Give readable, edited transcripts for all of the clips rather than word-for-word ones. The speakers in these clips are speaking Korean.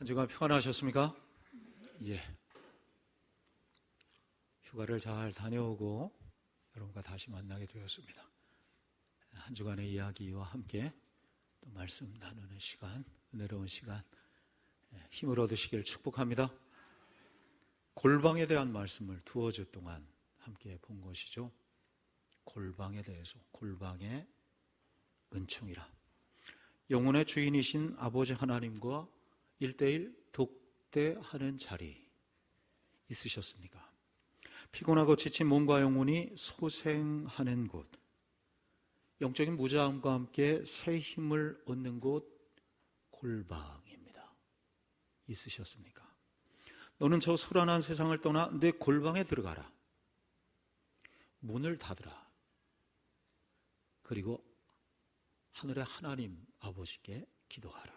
한 주간 평안하셨습니까? 예. 휴가를 잘 다녀오고 여러분과 다시 만나게 되었습니다. 한 주간의 이야기와 함께 또 말씀 나누는 시간, 은혜로운 시간, 힘을 얻으시길 축복합니다. 골방에 대한 말씀을 두어 주 동안 함께 본 것이죠. 골방에 대해서, 골방의 은총이라. 영혼의 주인이신 아버지 하나님과 1:1 독대하는 자리 있으셨습니까? 피곤하고 지친 몸과 영혼이 소생하는 곳, 영적인 무장함과 함께 새 힘을 얻는 곳, 골방입니다. 있으셨습니까? 너는 저 소란한 세상을 떠나 내 골방에 들어가라. 문을 닫으라. 그리고 하늘의 하나님 아버지께 기도하라.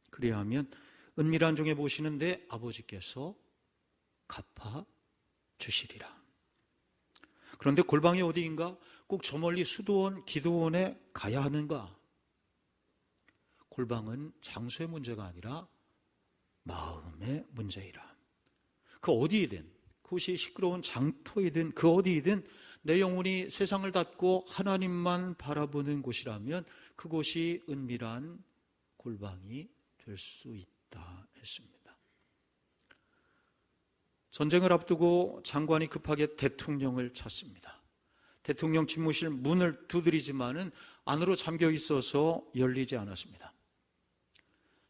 그리하면 은밀한 중에 보시는 내 아버지께서 갚아 주시리라. 그런데 골방이 어디인가? 꼭 저 멀리 수도원, 기도원에 가야 하는가? 골방은 장소의 문제가 아니라 마음의 문제이라. 그 어디이든, 그곳이 시끄러운 장터이든 그 어디이든 내 영혼이 세상을 닫고 하나님만 바라보는 곳이라면 그곳이 은밀한 골방이 될 수 있다 했습니다. 전쟁을 앞두고 장관이 급하게 대통령을 찾습니다. 대통령 집무실 문을 두드리지만은 안으로 잠겨 있어서 열리지 않았습니다.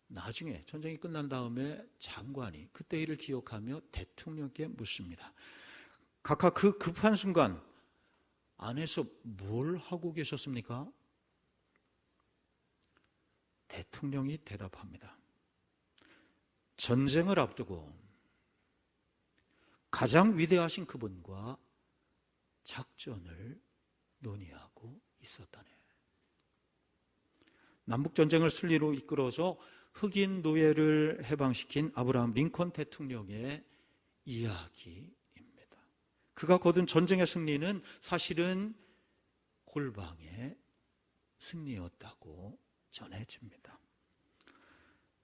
나중에 전쟁이 끝난 다음에 장관이 그때 일을 기억하며 대통령께 묻습니다. 각하 그 급한 순간 안에서 뭘 하고 계셨습니까? 대통령이 대답합니다. 전쟁을 앞두고 가장 위대하신 그분과 작전을 논의하고 있었다네. 남북전쟁을 승리로 이끌어서 흑인 노예를 해방시킨 아브라함 링컨 대통령의 이야기입니다. 그가 거둔 전쟁의 승리는 사실은 골방의 승리였다고 전해집니다.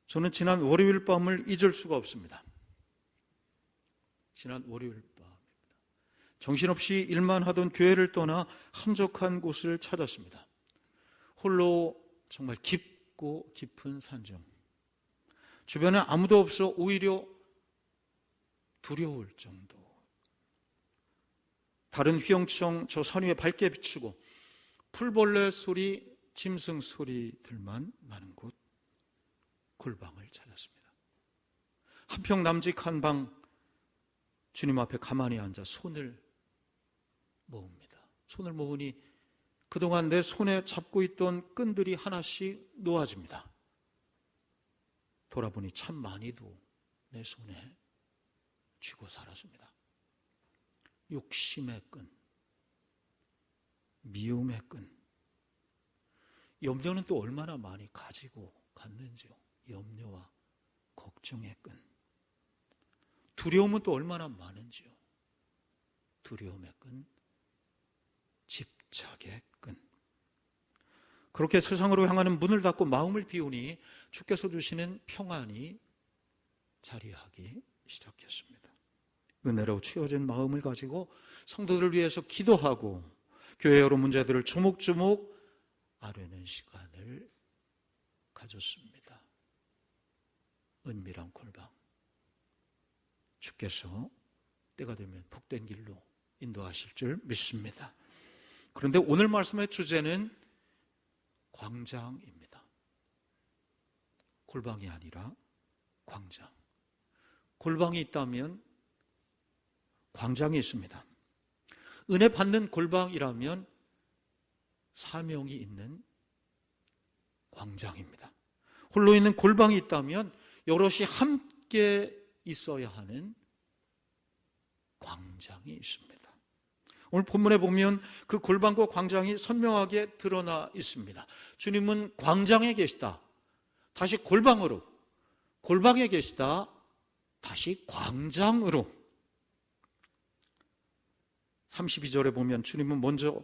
저는 지난 월요일 밤을 잊을 수가 없습니다. 지난 월요일 밤입니다. 정신없이 일만 하던 교회를 떠나 한적한 곳을 찾았습니다. 홀로 정말 깊고 깊은 산중. 주변에 아무도 없어 오히려 두려울 정도. 다른 휘영청 저 산 위에 밝게 비추고 풀벌레 소리, 짐승 소리들만 나는 곳, 골방을 찾았습니다. 한평 남직한 방, 주님 앞에 가만히 앉아 손을 모읍니다. 손을 모으니 그동안 내 손에 잡고 있던 끈들이 하나씩 놓아집니다. 돌아보니 참 많이도 내 손에 쥐고 살았습니다. 욕심의 끈, 미움의 끈, 염려는 또 얼마나 많이 가지고 갔는지요. 염려와 걱정의 끈, 두려움은 또 얼마나 많은지요. 두려움의 끈, 집착의 끈. 그렇게 세상으로 향하는 문을 닫고 마음을 비우니 주께서 주시는 평안이 자리하기 시작했습니다. 은혜로 채워진 마음을 가지고 성도들을 위해서 기도하고 교회 여러 문제들을 조목조목 아뢰는 시간을 가졌습니다. 은밀한 골방. 주께서 때가 되면 복된 길로 인도하실 줄 믿습니다. 그런데 오늘 말씀의 주제는 광장입니다. 골방이 아니라 광장. 골방이 있다면 광장이 있습니다. 은혜 받는 골방이라면 사명이 있는 광장입니다. 홀로 있는 골방이 있다면 여럿이 함께 있어야 하는 광장이 있습니다. 오늘 본문에 보면 그 골방과 광장이 선명하게 드러나 있습니다. 주님은 광장에 계시다, 다시 골방으로, 골방에 계시다, 다시 광장으로. 32절에 보면 주님은 먼저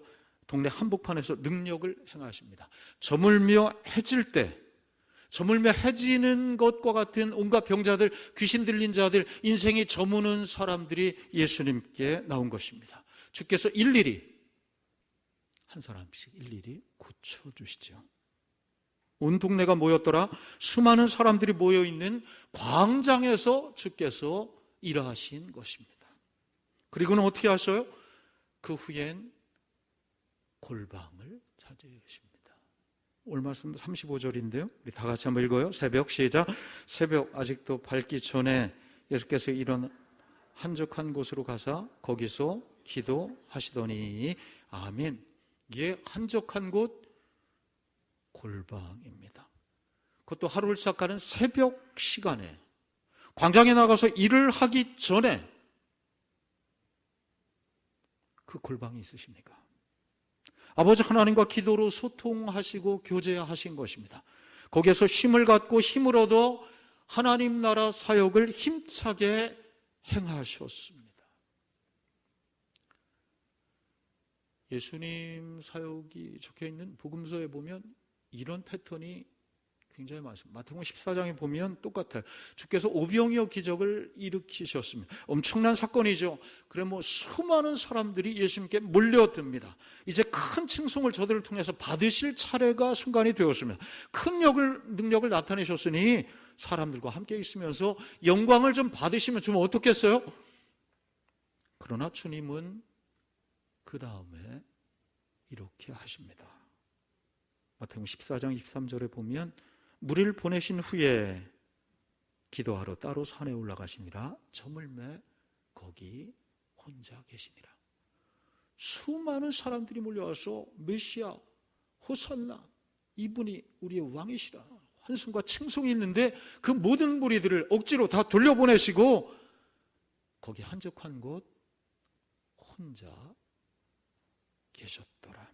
동네 한복판에서 능력을 행하십니다. 저물며 해질 때 저물며 해지는 것과 같은 온갖 병자들, 귀신 들린 자들, 인생이 저무는 사람들이 예수님께 나온 것입니다. 주께서 일일이 한 사람씩 일일이 고쳐주시죠. 온 동네가 모였더라. 수많은 사람들이 모여있는 광장에서 주께서 일하신 것입니다. 그리고는 어떻게 하셔요? 그 후엔 골방을 차지하십니다. 오늘 말씀 35절인데요. 우리 다 같이 한번 읽어요. 새벽 시작. 새벽 아직도 밝기 전에 예수께서 이런 한적한 곳으로 가사 거기서 기도하시더니 아멘. 이게 한적한 곳 골방입니다. 그것도 하루를 시작하는 새벽 시간에 광장에 나가서 일을 하기 전에 그 골방이 있으십니까? 아버지 하나님과 기도로 소통하시고 교제하신 것입니다. 거기에서 쉼을 갖고 힘을 얻어 하나님 나라 사역을 힘차게 행하셨습니다. 예수님 사역이 적혀있는 복음서에 보면 이런 패턴이 굉장히 많습니다. 마태복음 14장에 보면 똑같아요. 주께서 오병이어 기적을 일으키셨습니다. 엄청난 사건이죠. 그래 수많은 사람들이 예수님께 몰려듭니다. 이제 큰 칭송을 저들을 통해서 받으실 차례가 순간이 되었습니다. 큰 능력을 나타내셨으니 사람들과 함께 있으면서 영광을 좀 받으시면 좀 어떻겠어요? 그러나 주님은 그 다음에 이렇게 하십니다. 마태복음 14장 23절에 보면 무리를 보내신 후에 기도하러 따로 산에 올라가시니라. 저물매 거기 혼자 계시니라. 수많은 사람들이 몰려와서 메시아 호산나 이분이 우리의 왕이시라 환송과 칭송이 있는데 그 모든 무리들을 억지로 다 돌려보내시고 거기 한적한 곳 혼자 계셨더라.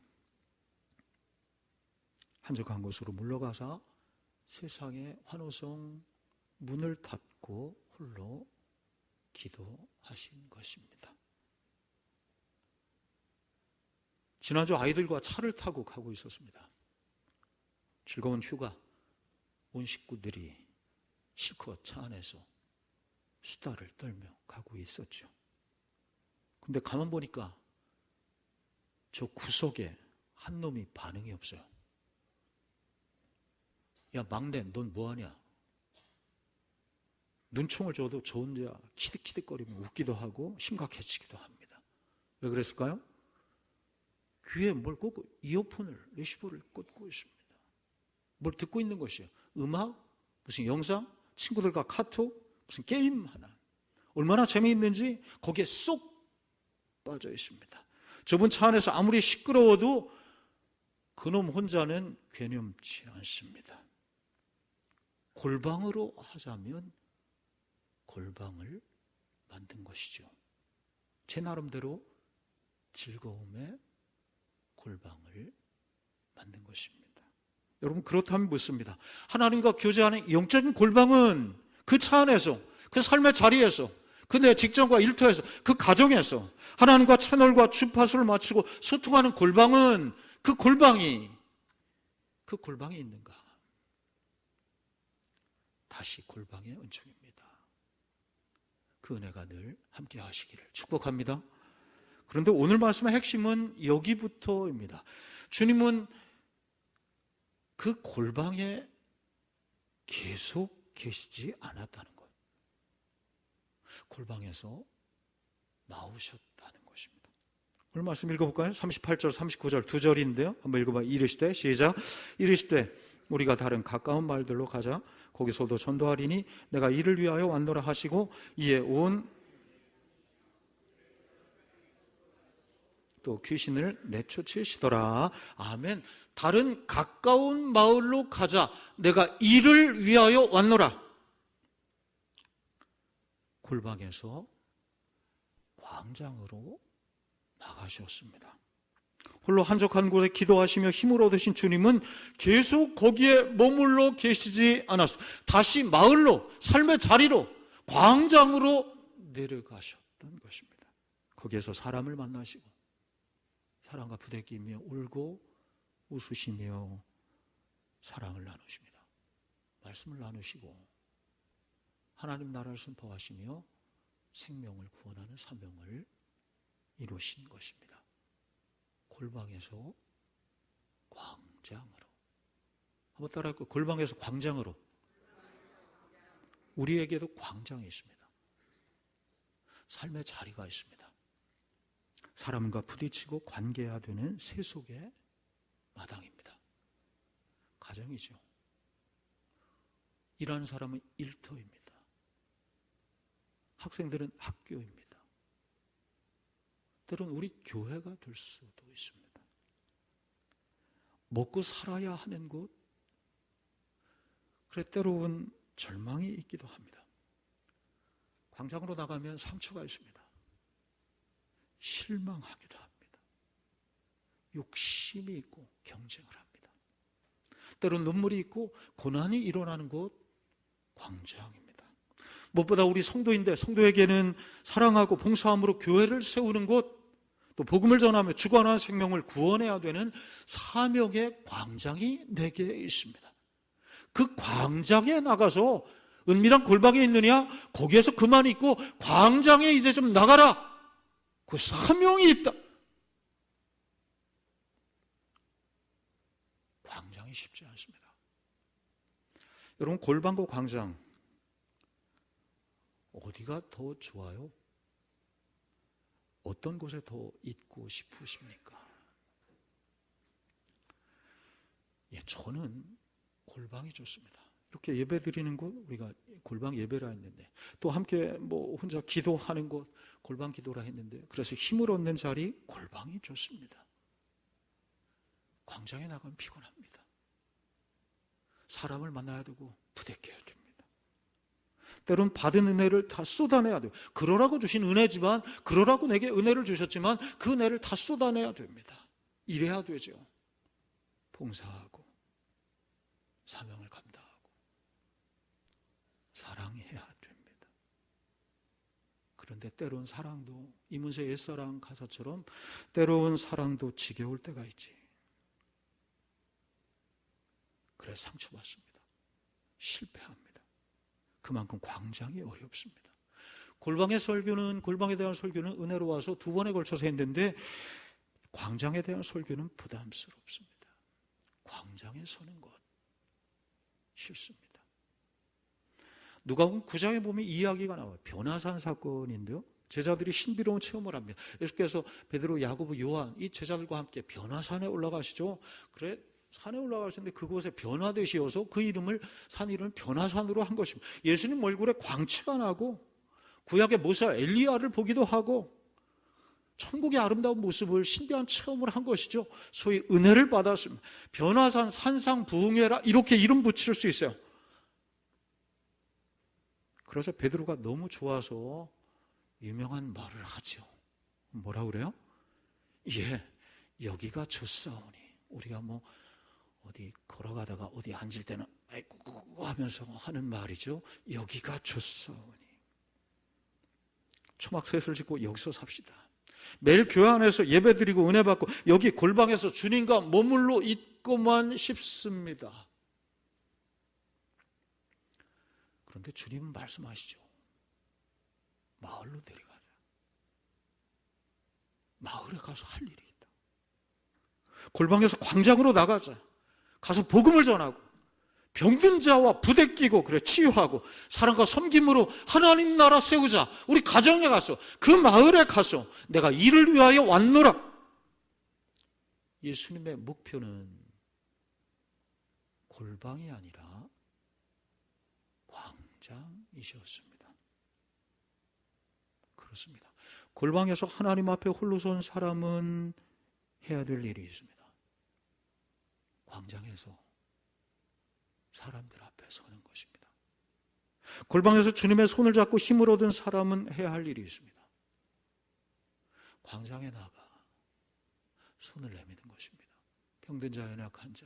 한적한 곳으로 물러가사 세상의 환호성 문을 닫고 홀로 기도하신 것입니다. 지난주 아이들과 차를 타고 가고 있었습니다. 즐거운 휴가, 온 식구들이 실컷 차 안에서 수다를 떨며 가고 있었죠. 근데 가만 보니까 저 구석에 한 놈이 반응이 없어요. 야 막내 넌 뭐하냐? 눈총을 줘도 저 혼자 키득키득거리며 웃기도 하고 심각해지기도 합니다. 왜 그랬을까요? 귀에 뭘 꽂고 이어폰을 레시버를 꽂고 있습니다. 뭘 듣고 있는 것이에요. 음악, 무슨 영상, 친구들과 카톡, 무슨 게임 하나. 얼마나 재미있는지 거기에 쏙 빠져 있습니다. 저분 차 안에서 아무리 시끄러워도 그놈 혼자는 괴념치 않습니다. 골방으로 하자면 골방을 만든 것이죠. 제 나름대로 즐거움의 골방을 만든 것입니다. 여러분 그렇다면 묻습니다. 하나님과 교제하는 영적인 골방은 그 차 안에서, 그 삶의 자리에서, 그 내 직장과 일터에서, 그 가정에서 하나님과 채널과 주파수를 맞추고 소통하는 골방은 그 골방이 있는가? 다시 골방의 은총입니다. 그 은혜가 늘 함께 하시기를 축복합니다. 그런데 오늘 말씀의 핵심은 여기부터입니다. 주님은 그 골방에 계속 계시지 않았다는 것. 골방에서 나오셨다는 것입니다. 오늘 말씀 읽어볼까요? 38절, 39절 두 절인데요. 한번 읽어봐. 이르시되 시작. 이르시되 우리가 다른 가까운 마을들로 가자. 거기서도 전도하리니 내가 이를 위하여 왔노라 하시고 이에 온 또 귀신을 내쫓으시더라. 아멘. 다른 가까운 마을로 가자. 내가 이를 위하여 왔노라. 골방에서 광장으로 나가셨습니다. 홀로 한적한 곳에 기도하시며 힘을 얻으신 주님은 계속 거기에 머물러 계시지 않았어요. 다시 마을로, 삶의 자리로, 광장으로 내려가셨던 것입니다. 거기에서 사람을 만나시고 사랑과 부대끼며 울고 웃으시며 사랑을 나누십니다. 말씀을 나누시고 하나님 나라를 선포하시며 생명을 구원하는 사명을 이루신 것입니다. 골방에서 광장으로. 한번 따라할까요? 골방에서 광장으로. 우리에게도 광장이 있습니다. 삶의 자리가 있습니다. 사람과 부딪히고 관계해야 되는 세속의 마당입니다. 가정이죠. 일하는 사람은 일터입니다. 학생들은 학교입니다. 때로는 우리 교회가 될 수도 있습니다. 먹고 살아야 하는 곳, 그래 때로는 절망이 있기도 합니다. 광장으로 나가면 상처가 있습니다. 실망하기도 합니다. 욕심이 있고 경쟁을 합니다. 때로는 눈물이 있고 고난이 일어나는 곳, 광장입니다. 무엇보다 우리 성도인데 성도에게는 사랑하고 봉사함으로 교회를 세우는 곳, 또 복음을 전하며 주관한 생명을 구원해야 되는 사명의 광장이 내게 있습니다. 그 광장에 나가서 은밀한 골방에 있느냐? 거기에서 그만 있고 광장에 이제 좀 나가라. 그 사명이 있다. 광장이 쉽지 않습니다. 여러분, 골방과 광장 어디가 더 좋아요? 어떤 곳에 더 있고 싶으십니까? 저는 골방이 좋습니다. 이렇게 예배 드리는 곳, 우리가 골방 예배라 했는데, 또 함께 혼자 기도하는 곳, 골방 기도라 했는데, 그래서 힘을 얻는 자리, 골방이 좋습니다. 광장에 나가면 피곤합니다. 사람을 만나야 되고 부대껴야 됩니다. 때론 받은 은혜를 다 쏟아내야 돼요. 그러라고 주신 은혜지만, 그러라고 내게 은혜를 주셨지만 그 은혜를 다 쏟아내야 됩니다. 이래야 되죠. 봉사하고 사명을 감당하고 사랑해야 됩니다. 그런데 때론 사랑도 이문세 옛사랑 가사처럼 때론 사랑도 지겨울 때가 있지. 그래서 상처받습니다. 실패합니다. 그만큼 광장이 어렵습니다. 골방에 대한 설교는 은혜로 와서 2번에 걸쳐서 했는데 광장에 대한 설교는 부담스럽습니다. 광장에 서는 것 싫습니다. 누가복음 9장에 보면 이야기가 나와요. 변화산 사건인데요. 제자들이 신비로운 체험을 합니다. 예수께서 베드로, 야고보, 요한 이 제자들과 함께 변화산에 올라가시죠. 그래 산에 올라가시는데 그곳에 변화되시어서 그 산 이름을 변화산으로 한 것입니다. 예수님 얼굴에 광채가 나고 구약의 모세 엘리야를 보기도 하고 천국의 아름다운 모습을 신비한 체험을 한 것이죠. 소위 은혜를 받았습니다. 변화산 산상부흥회라 이렇게 이름 붙일 수 있어요. 그래서 베드로가 너무 좋아서 유명한 말을 하죠. 뭐라고 그래요? 여기가 좋사오니. 우리가 어디 걸어가다가 어디 앉을 때는 아이고 하면서 하는 말이죠. 여기가 좋사오니. 초막셋을 짓고 여기서 삽시다. 매일 교회 안에서 예배드리고 은혜 받고 여기 골방에서 주님과 머물러 있고만 싶습니다. 그런데 주님은 말씀하시죠. 마을로 내려가자. 마을에 가서 할 일이 있다. 골방에서 광장으로 나가자. 가서 복음을 전하고 병든 자와 부대끼고 그래 치유하고 사랑과 섬김으로 하나님 나라 세우자. 우리 가정에 가서 그 마을에 가서 내가 이를 위하여 왔노라. 예수님의 목표는 골방이 아니라 광장이셨습니다. 그렇습니다. 골방에서 하나님 앞에 홀로 선 사람은 해야 될 일이 있습니다. 광장에서 사람들 앞에 서는 것입니다. 골방에서 주님의 손을 잡고 힘을 얻은 사람은 해야 할 일이 있습니다. 광장에 나가 손을 내미는 것입니다. 병든 자, 연약한 자,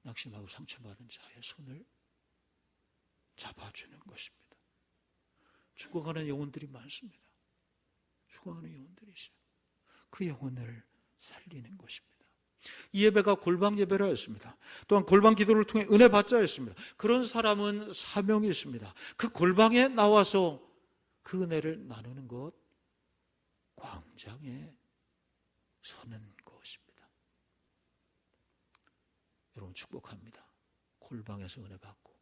낙심하고 상처받은 자의 손을 잡아주는 것입니다. 죽어가는 영혼들이 많습니다. 죽어가는 영혼들이 있어요. 그 영혼을 살리는 것입니다. 이 예배가 골방 예배라 했습니다. 또한 골방 기도를 통해 은혜 받자 했습니다. 그런 사람은 사명이 있습니다. 그 골방에 나와서 그 은혜를 나누는 것, 광장에 서는 것입니다. 여러분 축복합니다. 골방에서 은혜 받고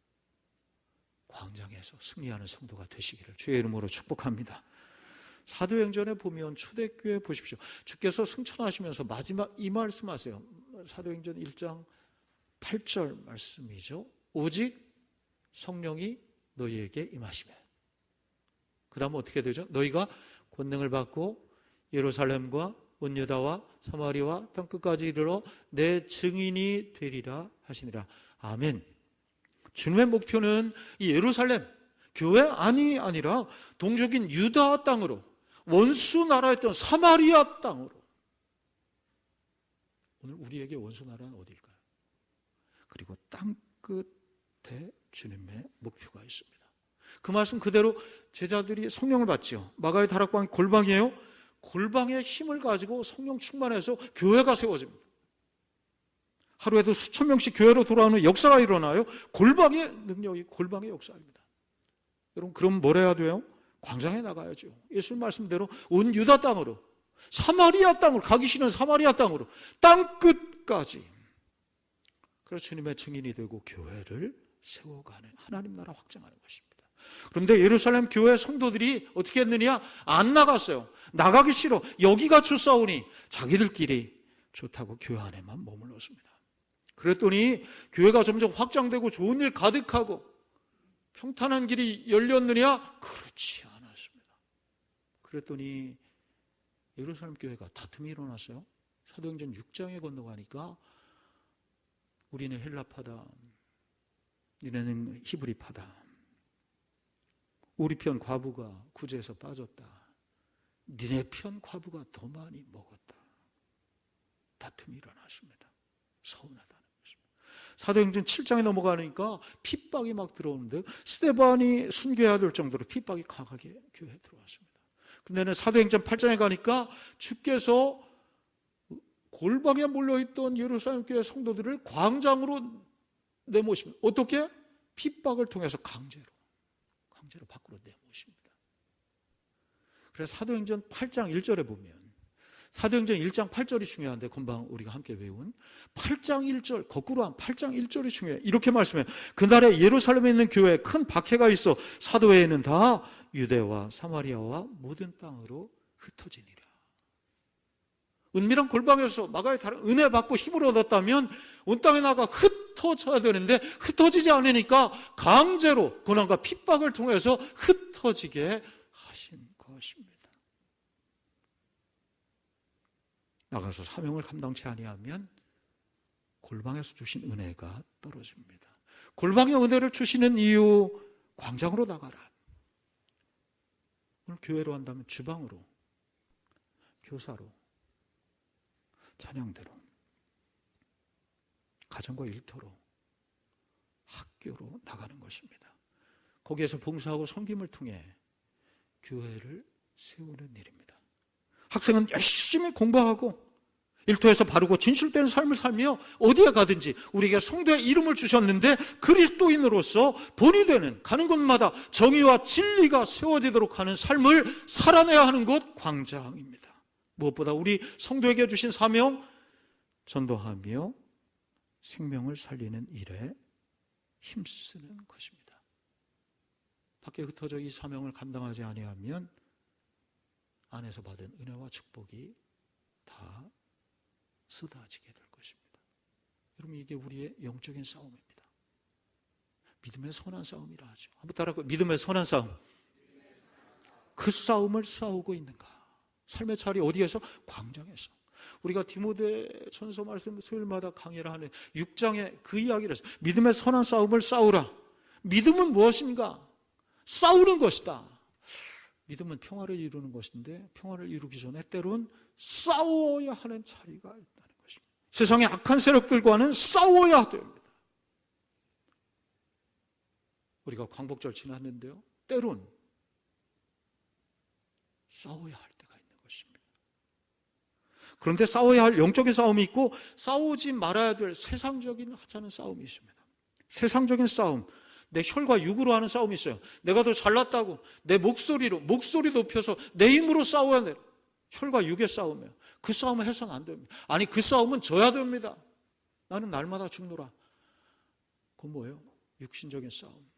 광장에서 승리하는 성도가 되시기를 주의 이름으로 축복합니다. 사도행전에 보면 초대교회 보십시오. 주께서 승천하시면서 마지막 이 말씀하세요. 사도행전 1장 8절 말씀이죠. 오직 성령이 너희에게 임하시면. 그 다음 어떻게 되죠? 너희가 권능을 받고 예루살렘과 온 유다와 사마리아와 땅끝까지 이르러 내 증인이 되리라 하시니라. 아멘. 주님의 목표는 이 예루살렘 교회 아니라 동족인 유다 땅으로, 원수 나라였던 사마리아 땅으로. 오늘 우리에게 원수 나라는 어디일까요? 그리고 땅 끝에 주님의 목표가 있습니다. 그 말씀 그대로 제자들이 성령을 받지요. 마가의 다락방이 골방이에요. 골방의 힘을 가지고 성령 충만해서 교회가 세워집니다. 하루에도 수천 명씩 교회로 돌아오는 역사가 일어나요. 골방의 능력이 골방의 역사입니다. 여러분 그럼 뭘 해야 돼요? 광장에 나가야죠. 예수님 말씀대로 온 유다 땅으로, 사마리아 땅으로, 가기 싫은 사마리아 땅으로, 땅 끝까지. 그래서 주님의 증인이 되고 교회를 세워가는, 하나님 나라 확장하는 것입니다. 그런데 예루살렘 교회 성도들이 어떻게 했느냐? 안 나갔어요. 나가기 싫어. 여기가 좋사오니 자기들끼리 좋다고 교회 안에만 머물렀습니다. 그랬더니 교회가 점점 확장되고 좋은 일 가득하고 평탄한 길이 열렸느냐? 그렇지 않았습니다. 그랬더니 예루살렘 교회가 다툼이 일어났어요. 사도행전 6장에 건너가니까 우리는 헬라파다, 니네는 히브리파다, 우리 편 과부가 구제에서 빠졌다, 니네 편 과부가 더 많이 먹었다. 다툼이 일어났습니다. 서운하다는 것입니다. 사도행전 7장에 넘어가니까 핍박이 막 들어오는데 스데반이 순교해야 될 정도로 핍박이 강하게 교회에 들어왔습니다. 근데는 사도행전 8장에 가니까 주께서 골방에 몰려있던 예루살렘 교회 성도들을 광장으로 내모십니다. 어떻게? 핍박을 통해서 강제로 밖으로 내모십니다. 그래서 사도행전 8장 1절에 보면, 사도행전 1장 8절이 중요한데 금방 우리가 함께 외운 8장 1절, 거꾸로 한 8장 1절이 중요해요. 이렇게 말씀해요. 그날에 예루살렘에 있는 교회에 큰 박해가 있어 사도회에는 다 유대와 사마리아와 모든 땅으로 흩어지니라. 은밀한 골방에서 마가의 다른 은혜 받고 힘을 얻었다면 온 땅에 나가 흩어져야 되는데 흩어지지 않으니까 강제로 고난과 핍박을 통해서 흩어지게 하신 것입니다. 나가서 사명을 감당치 아니하면 골방에서 주신 은혜가 떨어집니다. 골방의 은혜를 주시는 이유, 광장으로 나가라. 오늘 교회로 한다면 주방으로, 교사로, 찬양대로, 가정과 일터로, 학교로 나가는 것입니다. 거기에서 봉사하고 섬김을 통해 교회를 세우는 일입니다. 학생은 열심히 공부하고 일터에서 바르고 진실된 삶을 살며 어디에 가든지 우리에게 성도의 이름을 주셨는데 그리스도인으로서 본이 되는, 가는 곳마다 정의와 진리가 세워지도록 하는 삶을 살아내야 하는 곳 광장입니다. 무엇보다 우리 성도에게 주신 사명, 전도하며 생명을 살리는 일에 힘쓰는 것입니다. 밖에 흩어져 이 사명을 감당하지 아니하면 안에서 받은 은혜와 축복이 다 쏟아지게 될 것입니다. 여러분 이게 우리의 영적인 싸움입니다. 믿음의 선한 싸움이라 하죠. 한번 따라하고, 믿음의 선한 싸움. 그 싸움을 싸우고 있는가? 삶의 자리 어디에서? 광장에서. 우리가 디모데전서 말씀 수요일마다 강의를 하는 6장에 그 이야기를 했어요. 믿음의 선한 싸움을 싸우라. 믿음은 무엇인가? 싸우는 것이다. 믿음은 평화를 이루는 것인데 평화를 이루기 전에 때론 싸워야 하는 자리가 있다는 것입니다. 세상의 악한 세력들과는 싸워야 됩니다. 우리가 광복절 지났는데요, 때론 싸워야 할 때가 있는 것입니다. 그런데 싸워야 할 영적인 싸움이 있고 싸우지 말아야 될 세상적인 하찮은 싸움이 있습니다. 세상적인 싸움, 내 혈과 육으로 하는 싸움이 있어요. 내가 더 잘났다고 내 목소리 높여서 내 힘으로 싸워야 돼요. 혈과 육의 싸움이에요. 그 싸움을 해서는 안 됩니다. 아니, 그 싸움은 져야 됩니다. 나는 날마다 죽노라. 그건 뭐예요? 육신적인 싸움,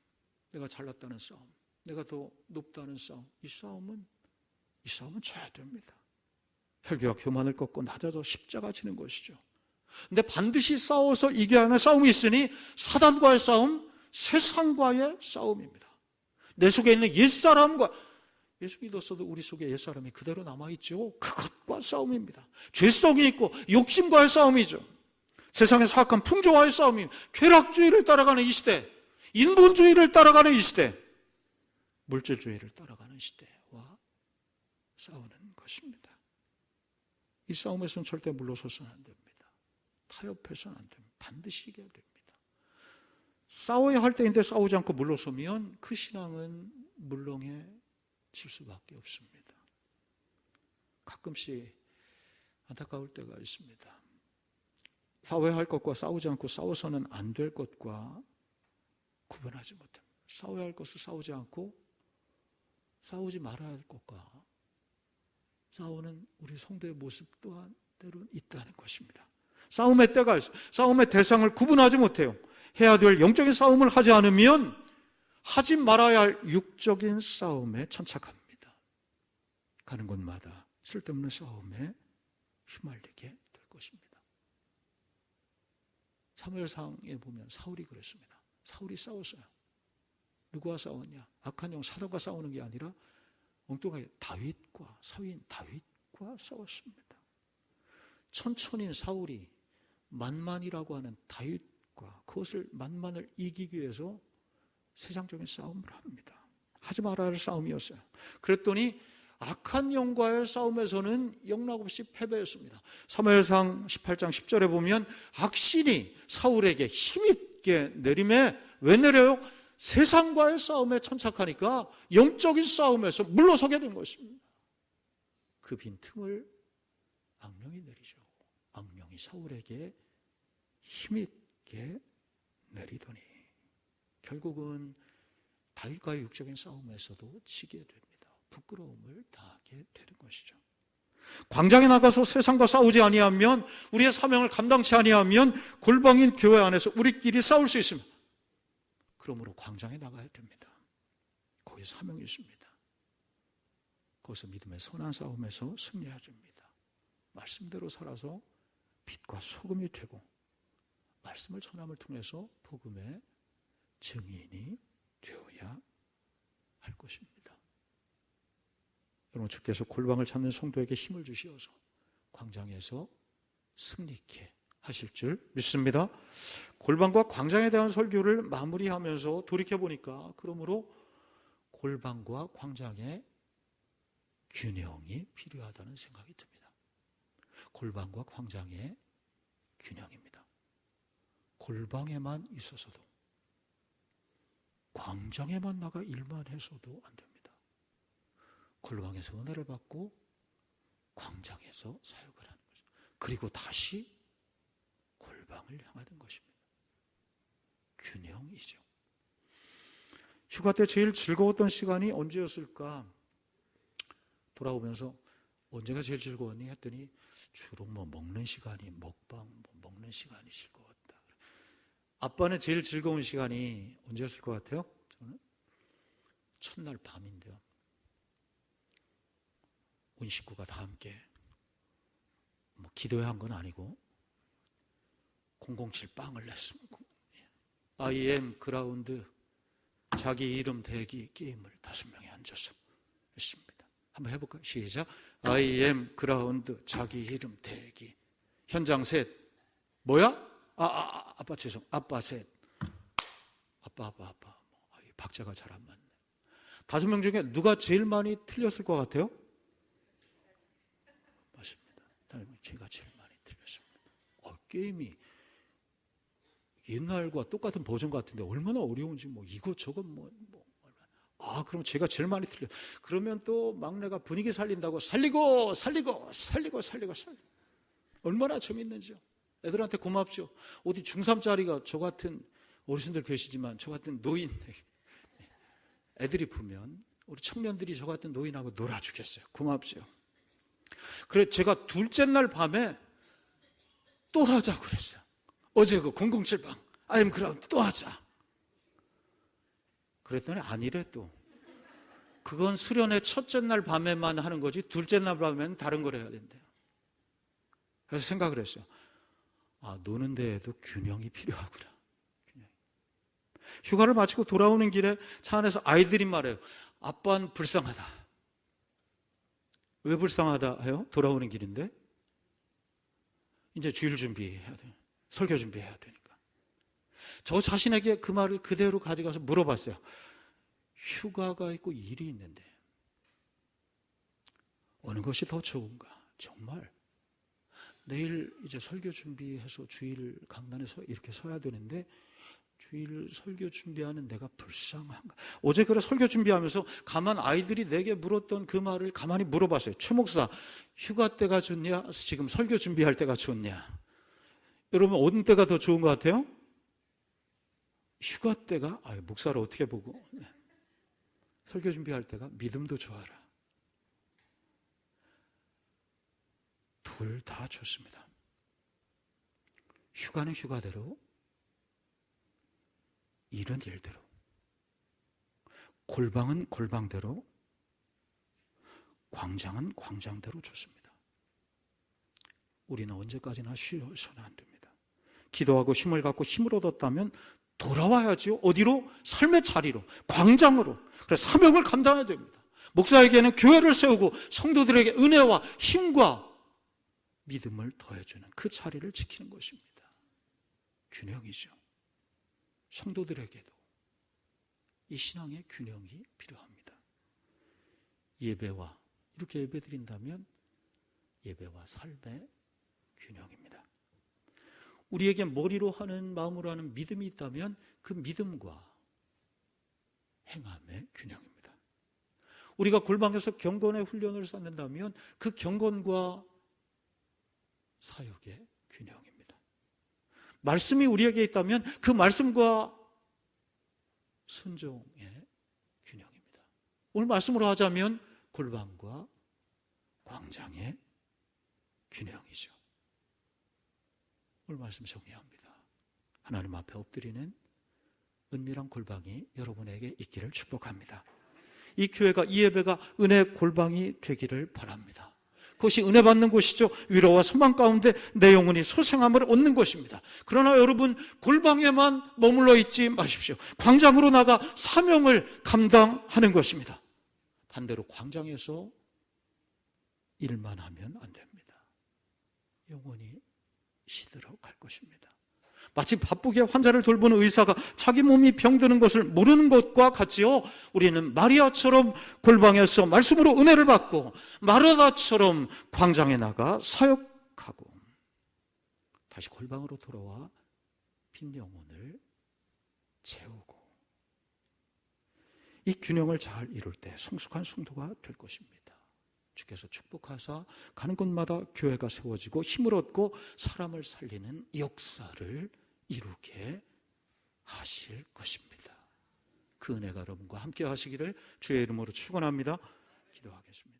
내가 잘났다는 싸움, 내가 더 높다는 싸움. 이 싸움은 져야 됩니다. 혈기와 교만을 꺾고 낮아져 십자가 지는 것이죠. 근데 반드시 싸워서 이겨야 하는 싸움이 있으니 사단과의 싸움, 세상과의 싸움입니다. 내 속에 있는 옛사람과, 예수 믿었어도 우리 속에 옛사람이 그대로 남아있죠. 그것과 싸움입니다. 죄성이 있고 욕심과의 싸움이죠. 세상의 사악한 풍조와의 싸움입니다. 쾌락주의를 따라가는 이 시대, 인본주의를 따라가는 이 시대, 물질주의를 따라가는 시대와 싸우는 것입니다. 이 싸움에서는 절대 물러서서는 안 됩니다. 타협해서는 안 됩니다. 반드시 이겨야 됩니다. 싸워야 할 때인데 싸우지 않고 물러서면 그 신앙은 물렁해질 수밖에 없습니다. 가끔씩 안타까울 때가 있습니다. 싸워야 할 것과 싸우지 않고 싸워서는 안 될 것과 구분하지 못합니다. 싸워야 할 것을 싸우지 않고 싸우지 말아야 할 것과 싸우는 우리 성도의 모습 또한 때로는 있다는 것입니다. 싸움의 때가 있어요. 싸움의 대상을 구분하지 못해요. 해야 될 영적인 싸움을 하지 않으면 하지 말아야 할 육적인 싸움에 천착합니다. 가는 곳마다 쓸데없는 싸움에 휘말리게 될 것입니다. 사무엘상에 보면 사울이 그랬습니다. 사울이 싸웠어요. 누구와 싸웠냐? 악한 영 사단과 싸우는 게 아니라 엉뚱하게 다윗과 사위인 다윗과 싸웠습니다. 천천히 사울이 만만이라고 하는 다윗과 그것을 만만을 이기기 위해서 세상적인 싸움을 합니다. 하지 말아야 할 싸움이었어요. 그랬더니 악한 영과의 싸움에서는 영락없이 패배했습니다. 사무엘상 18장 10절에 보면 악신이 사울에게 힘있게 내림에 왜 내려요? 세상과의 싸움에 천착하니까 영적인 싸움에서 물러서게 된 것입니다. 그 빈틈을 악령이 내리죠. 악령이 사울에게 힘있게 내리더니 결국은 다윗과의 육적인 싸움에서도 지게 됩니다. 부끄러움을 당하게 되는 것이죠. 광장에 나가서 세상과 싸우지 아니하면, 우리의 사명을 감당치 아니하면 골방인 교회 안에서 우리끼리 싸울 수 있습니다. 그러므로 광장에 나가야 됩니다. 거기 사명이 있습니다. 거기서 믿음의 선한 싸움에서 승리해야 됩니다. 말씀대로 살아서 빛과 소금이 되고 말씀을 전함을 통해서 복음의 증인이 되어야 할 것입니다. 여러분, 주께서 골방을 찾는 성도에게 힘을 주시어서 광장에서 승리케 하실 줄 믿습니다. 골방과 광장에 대한 설교를 마무리하면서 돌이켜보니까 그러므로 골방과 광장의 균형이 필요하다는 생각이 듭니다. 골방과 광장의 균형입니다. 골방에만 있어서도, 광장에만 나가 일만 해서도 안 됩니다. 골방에서 은혜를 받고 광장에서 사역을 하는 거죠. 그리고 다시 골방을 향하는 것입니다. 균형이죠. 휴가 때 제일 즐거웠던 시간이 언제였을까? 돌아오면서 언제가 제일 즐거웠니? 했더니 주로 먹는 시간이, 먹방 먹는 시간이 즐거웠다. 아빠는 제일 즐거운 시간이 언제였을 것 같아요? 저는 첫날 밤인데요. 온 식구가 다 함께 기도회 한 건 아니고 007 빵을 냈습니다. IM 그라운드 자기 이름 대기 게임을 5명이 앉아서 했습니다. 한번 해볼까요? 시작. IM 그라운드 자기 이름 대기. 현장 셋. 뭐야? 아빠 죄송. 아빠 셋. 아빠. 박자가 잘 안 맞네. 5명 중에 누가 제일 많이 틀렸을 것 같아요? 제가 제일 많이 틀렸습니다. 게임이 옛날과 똑같은 버전 같은데 얼마나 어려운지 이것저것 그럼 제가 제일 많이 틀려. 그러면 또 막내가 분위기 살린다고 살리고. 얼마나 재밌는지요. 애들한테 고맙죠. 어디 중3짜리가 저 같은 어르신들 계시지만 저 같은 노인 애들이 보면 우리 청년들이 저 같은 노인하고 놀아주겠어요. 고맙죠. 그래 제가 둘째 날 밤에 또 하자고 그랬어요. 어제 그 007방 아임 그라운드 또 하자. 그랬더니 아니래 또. 그건 수련회 첫째 날 밤에만 하는 거지 둘째 날 밤에는 다른 걸 해야 된대요. 그래서 생각을 했어요. 아, 노는 데에도 균형이 필요하구나. 휴가를 마치고 돌아오는 길에 차 안에서 아이들이 말해요. 아빠는 불쌍하다. 왜 불쌍하다 해요? 돌아오는 길인데 이제 주일 준비해야 돼요. 설교 준비해야 되니까. 저 자신에게 그 말을 그대로 가져가서 물어봤어요. 휴가가 있고 일이 있는데 어느 것이 더 좋은가? 정말 내일 이제 설교 준비해서 주일 강단에서 이렇게 서야 되는데 주일 설교 준비하는 내가 불쌍한가? 어제 그래 설교 준비하면서 가만 아이들이 내게 물었던 그 말을 가만히 물어봤어요. 최 목사, 휴가 때가 좋냐? 지금 설교 준비할 때가 좋냐? 여러분 어느 때가 더 좋은 것 같아요? 휴가 때가 목사를 어떻게 보고 설교 준비할 때가 믿음도 좋아라. 둘 다 좋습니다. 휴가는 휴가대로, 일은 일대로, 골방은 골방대로, 광장은 광장대로 좋습니다. 우리는 언제까지나 쉬어서는 안 됩니다. 기도하고 힘을 갖고 힘을 얻었다면 돌아와야지요. 어디로? 삶의 자리로, 광장으로. 그래서 사명을 감당해야 됩니다. 목사에게는 교회를 세우고 성도들에게 은혜와 힘과 믿음을 더해주는 그 자리를 지키는 것입니다. 균형이죠. 성도들에게도 이 신앙의 균형이 필요합니다. 예배와 이렇게 예배드린다면 예배와 삶의 균형입니다. 우리에게 머리로 하는 마음으로 하는 믿음이 있다면 그 믿음과 행함의 균형입니다. 우리가 골방에서 경건의 훈련을 쌓는다면 그 경건과 사역의 균형입니다. 말씀이 우리에게 있다면 그 말씀과 순종의 균형입니다. 오늘 말씀으로 하자면 골방과 광장의 균형이죠. 오늘 말씀 정리합니다. 하나님 앞에 엎드리는 은밀한 골방이 여러분에게 있기를 축복합니다. 이 교회가, 이 예배가 은혜 골방이 되기를 바랍니다. 그것이 은혜 받는 곳이죠. 위로와 소망 가운데 내 영혼이 소생함을 얻는 것입니다. 그러나 여러분 골방에만 머물러 있지 마십시오. 광장으로 나가 사명을 감당하는 것입니다. 반대로 광장에서 일만 하면 안 됩니다. 영혼이 시들어 갈 것입니다. 마치 바쁘게 환자를 돌보는 의사가 자기 몸이 병드는 것을 모르는 것과 같지요. 우리는 마리아처럼 골방에서 말씀으로 은혜를 받고 마르다처럼 광장에 나가 사역하고 다시 골방으로 돌아와 빈 영혼을 채우고 이 균형을 잘 이룰 때 성숙한 성도가 될 것입니다. 주께서 축복하사 가는 곳마다 교회가 세워지고 힘을 얻고 사람을 살리는 역사를 이루게 하실 것입니다. 그 은혜가 여러분과 함께 하시기를 주의 이름으로 축원합니다. 기도하겠습니다.